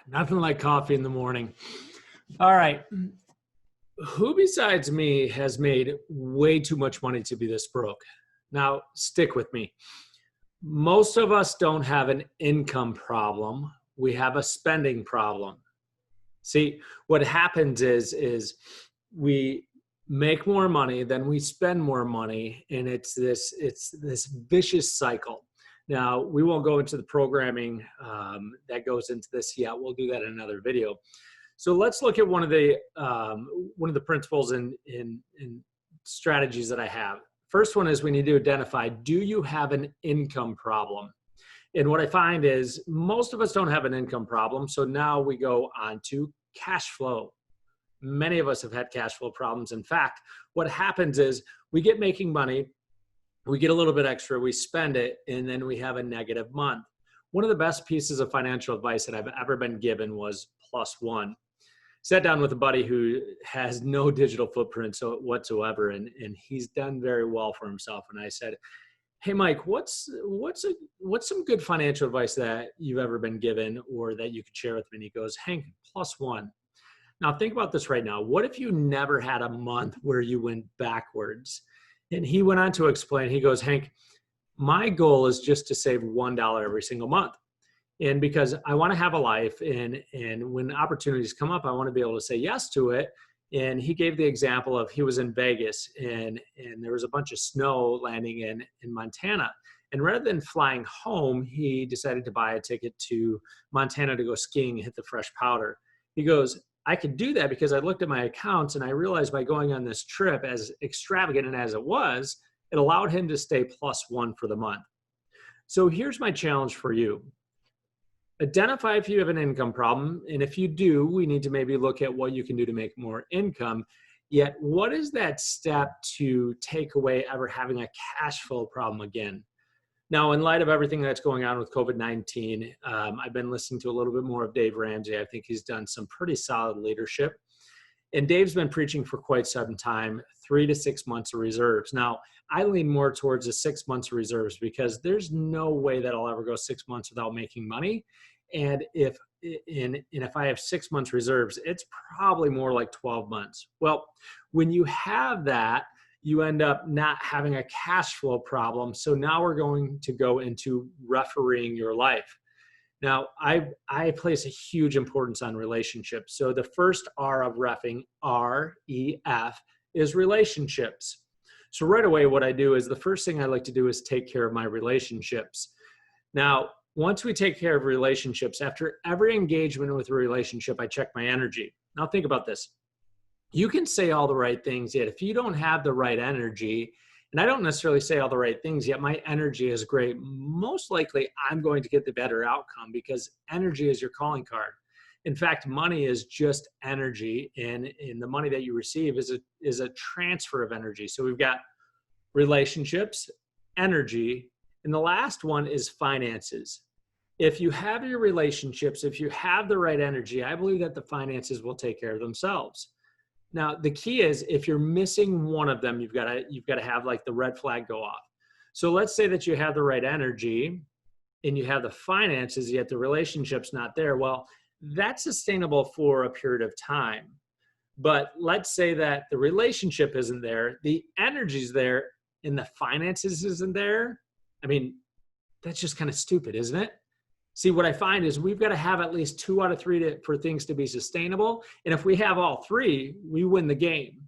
Nothing like coffee in the morning. All right. Who besides me has made way too much money to be this broke? Now, stick with me. Most of us don't have an income problem. We have a spending problem. See, what happens is we make more money, then we spend more money, and it's this vicious cycle. Now, we won't go into the programming that goes into this yet. We'll do that in another video. So let's look at one of the principles in strategies that I have. First one is we need to identify, do you have an income problem? And what I find is most of us don't have an income problem. So now we go on to cash flow. Many of us have had cash flow problems. In fact, what happens is we get making money, we get a little bit extra, we spend it, and then we have a negative month. One of the best pieces of financial advice that I've ever been given was +1. Sat down with a buddy who has no digital footprint whatsoever, and he's done very well for himself. And I said, hey, Mike, what's some good financial advice that you've ever been given or that you could share with me? And he goes, Hank, +1. Now think about this right now. What if you never had a month where you went backwards? And he went on to explain, he goes, Hank, my goal is just to save $1 every single month. And because I want to have a life, and when opportunities come up, I want to be able to say yes to it. And he gave the example of he was in Vegas and there was a bunch of snow landing in Montana. And rather than flying home, he decided to buy a ticket to Montana to go skiing and hit the fresh powder. He goes, I could do that because I looked at my accounts and I realized by going on this trip, as extravagant as it was, it allowed him to stay +1 for the month. So here's my challenge for you. Identify if you have an income problem, and if you do, we need to maybe look at what you can do to make more income. Yet, what is that step to take away ever having a cash flow problem again? Now, in light of everything that's going on with COVID-19, I've been listening to a little bit more of Dave Ramsey. I think he's done some pretty solid leadership. And Dave's been preaching for quite some time, 3 to 6 months of reserves. Now, I lean more towards the 6 months of reserves because there's no way that I'll ever go 6 months without making money. And if I have 6 months reserves, it's probably more like 12 months. Well, when you have that, you end up not having a cash flow problem. So now we're going to go into refereeing your life. Now, I place a huge importance on relationships. So the first R of reffing, R-E-F, is relationships. So right away, what I do is the first thing I like to do is take care of my relationships. Now, once we take care of relationships, after every engagement with a relationship, I check my energy. Now think about this. You can say all the right things, yet if you don't have the right energy, and I don't necessarily say all the right things, yet my energy is great, most likely I'm going to get the better outcome because energy is your calling card. In fact, money is just energy, and the money that you receive is a transfer of energy. So we've got relationships, energy, and the last one is finances. If you have your relationships, if you have the right energy, I believe that the finances will take care of themselves. Now, the key is if you're missing one of them, you've got to have like the red flag go off. So let's say that you have the right energy and you have the finances, yet the relationship's not there. Well, that's sustainable for a period of time. But let's say that the relationship isn't there, the energy's there, and the finances isn't there. I mean, that's just kind of stupid, isn't it? See, what I find is we've got to have at least 2 out of 3 for things to be sustainable. And if we have all 3, we win the game.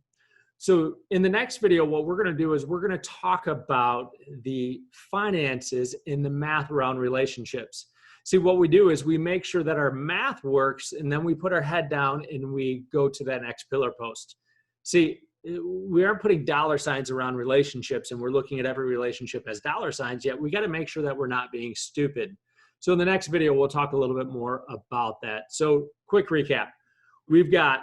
So in the next video, what we're going to do is we're going to talk about the finances and the math around relationships. See, what we do is we make sure that our math works, and then we put our head down and we go to that next pillar post. See, we aren't putting dollar signs around relationships and we're looking at every relationship as dollar signs, yet we got to make sure that we're not being stupid. So in the next video, we'll talk a little bit more about that. So quick recap. We've got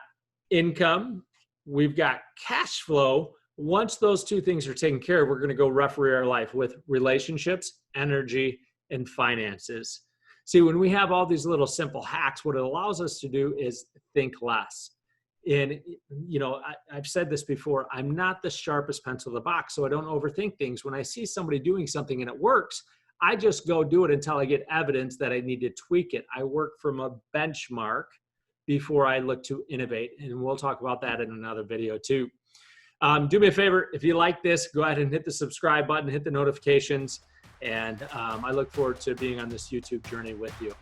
income, we've got cash flow. Once those 2 things are taken care of, we're going to go referee our life with relationships, energy, and finances. See, when we have all these little simple hacks, what it allows us to do is think less. And, you know, I've said this before, I'm not the sharpest pencil in the box, so I don't overthink things. When I see somebody doing something and it works, I just go do it until I get evidence that I need to tweak it. I work from a benchmark before I look to innovate. And we'll talk about that in another video too. Do me a favor, if you like this, go ahead and hit the subscribe button, hit the notifications, and I look forward to being on this YouTube journey with you.